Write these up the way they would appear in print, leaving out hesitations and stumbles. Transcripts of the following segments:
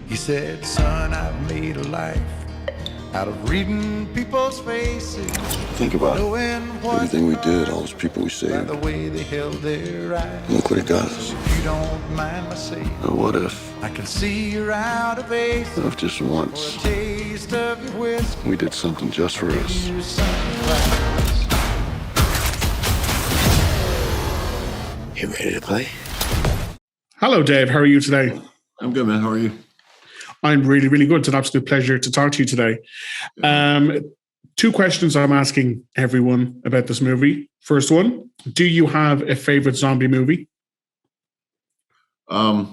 He said, son, I've made a life out of reading people's faces. Think about everything we did, all those people we saved. The way they held their eyes. Look what it got us. If you don't mind my saying, What if I can see you're out of ace. What if just once For a taste of your whiskey, we did something just for us? you sunglasses. You ready to play? Hello, Dave. How are you today? I'm good, man. How are you? I'm really, really good. It's an absolute pleasure to talk to you today. Two questions I'm asking everyone about this movie. First one, do you have a favorite zombie movie? It'd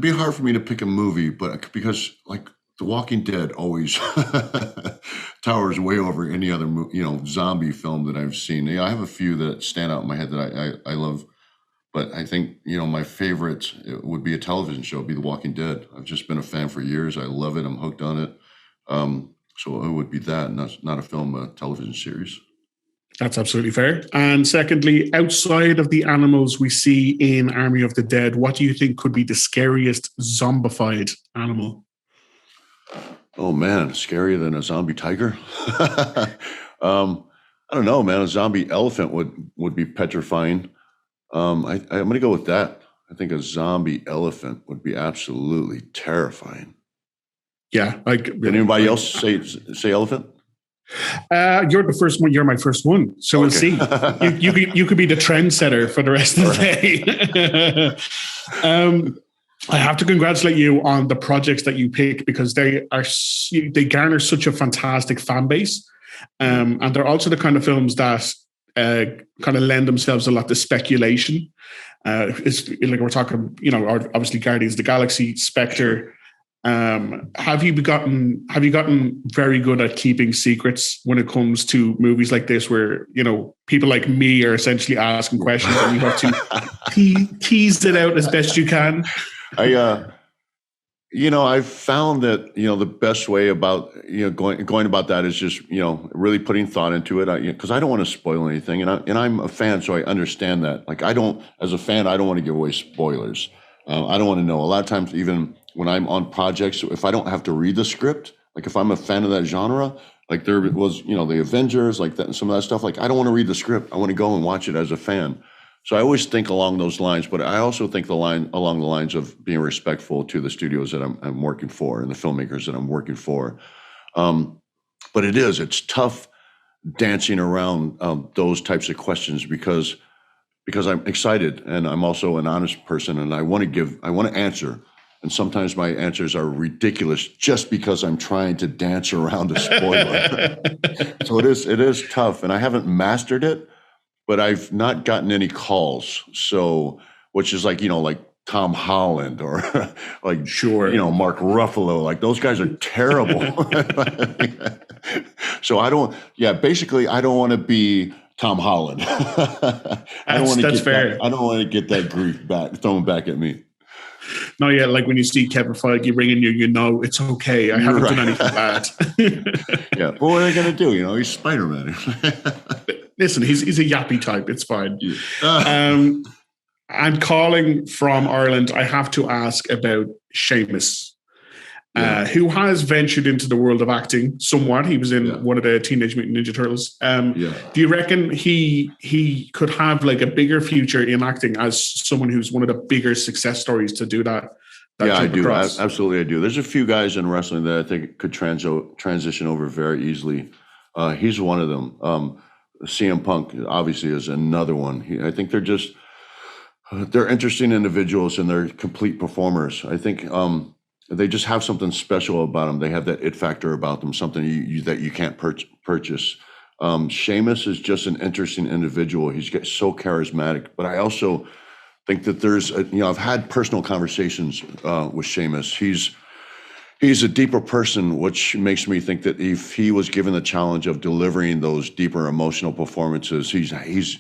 be hard for me to pick a movie, but because like The Walking Dead always towers way over any other zombie film that I've seen. Yeah, I have a few that stand out in my head that I love, but I think my favorite would be a television show. It'd be The Walking Dead. I've just been a fan for years. I love it. I'm hooked on it. So it would be that, not a film, a television series. That's absolutely fair. And secondly, outside of the animals we see in Army of the Dead, what do you think could be the scariest zombified animal? Oh man, scarier than a zombie tiger? I don't know, man. A zombie elephant would be petrifying. I'm going to go with that. I think a zombie elephant would be absolutely terrifying. Yeah. Did anybody else say elephant? You're the first one. You're my first one. So We'll see. You could be the trendsetter for the rest of the day. I have to congratulate you on the projects that you pick because they garner such a fantastic fan base. And they're also the kind of films that kind of lend themselves a lot to speculation. It's like we're talking, obviously Guardians of the Galaxy, Spectre. Have you gotten very good at keeping secrets when it comes to movies like this, where people like me are essentially asking questions and you have to tease it out as best you can? I've found that the best way about going about that is just really putting thought into it, because I don't want to spoil anything, and I'm a fan, so I understand that. Like as a fan, I don't want to give away spoilers. I don't want to know. A lot of times, even when I'm on projects, if I don't have to read the script, like if I'm a fan of that genre, like there was the Avengers, like that, and some of that stuff. Like I don't want to read the script. I want to go and watch it as a fan. So I always think along those lines, but I also think along the lines of being respectful to the studios that I'm working for and the filmmakers that I'm working for. But it's tough dancing around those types of questions because I'm excited and I'm also an honest person and I want to answer. And sometimes my answers are ridiculous just because I'm trying to dance around a spoiler. So it is tough, and I haven't mastered it. But I've not gotten any calls. So, which is like Tom Holland or like Mark Ruffalo, like those guys are terrible. So basically I don't want to be Tom Holland. That's fair. I don't want to get that grief thrown back at me. No, yeah, like when you see Kevin Feige ringing you, it's okay. I haven't done anything bad. Yeah, but what are they going to do? He's Spider-Man. Listen, he's a yappy type. It's fine. I'm calling from Ireland. I have to ask about Sheamus, who has ventured into the world of acting somewhat. He was in one of the Teenage Mutant Ninja Turtles. Do you reckon he could have like a bigger future in acting as someone who's one of the bigger success stories to do that? I do. Absolutely, I do. There's a few guys in wrestling that I think could transition over very easily. He's one of them. CM Punk obviously is another one. I think they're interesting individuals and they're complete performers. I think they just have something special about them. They have that it factor about them, something that you can't purchase. Sheamus is just an interesting individual. He's so charismatic, but I also think that I've had personal conversations with Sheamus. He's a deeper person, which makes me think that if he was given the challenge of delivering those deeper emotional performances, he's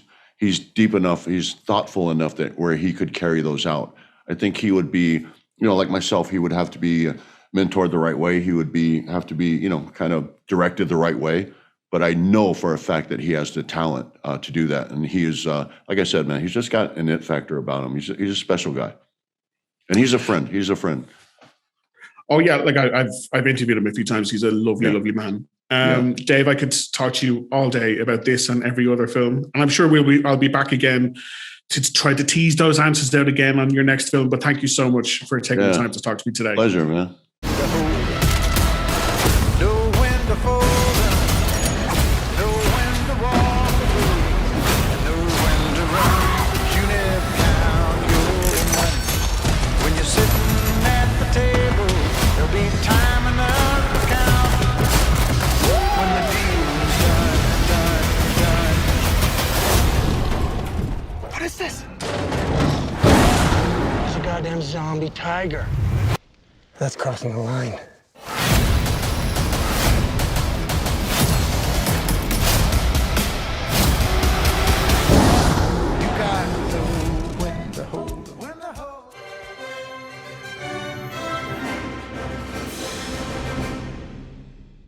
deep enough, he's thoughtful enough that where he could carry those out. I think he would be, like myself, he would have to be mentored the right way. He would have to be, kind of directed the right way. But I know for a fact that he has the talent to do that. And he is, like I said, man, he's just got an it factor about him. He's a special guy. And he's a friend. Oh yeah, like I've interviewed him a few times. He's a lovely, lovely man. Dave, I could talk to you all day about this and every other film, and I'm sure I'll be back again to try to tease those answers out again on your next film. But thank you so much for taking the time to talk to me today. Pleasure, man. What is this? It's a goddamn zombie tiger. That's crossing the line.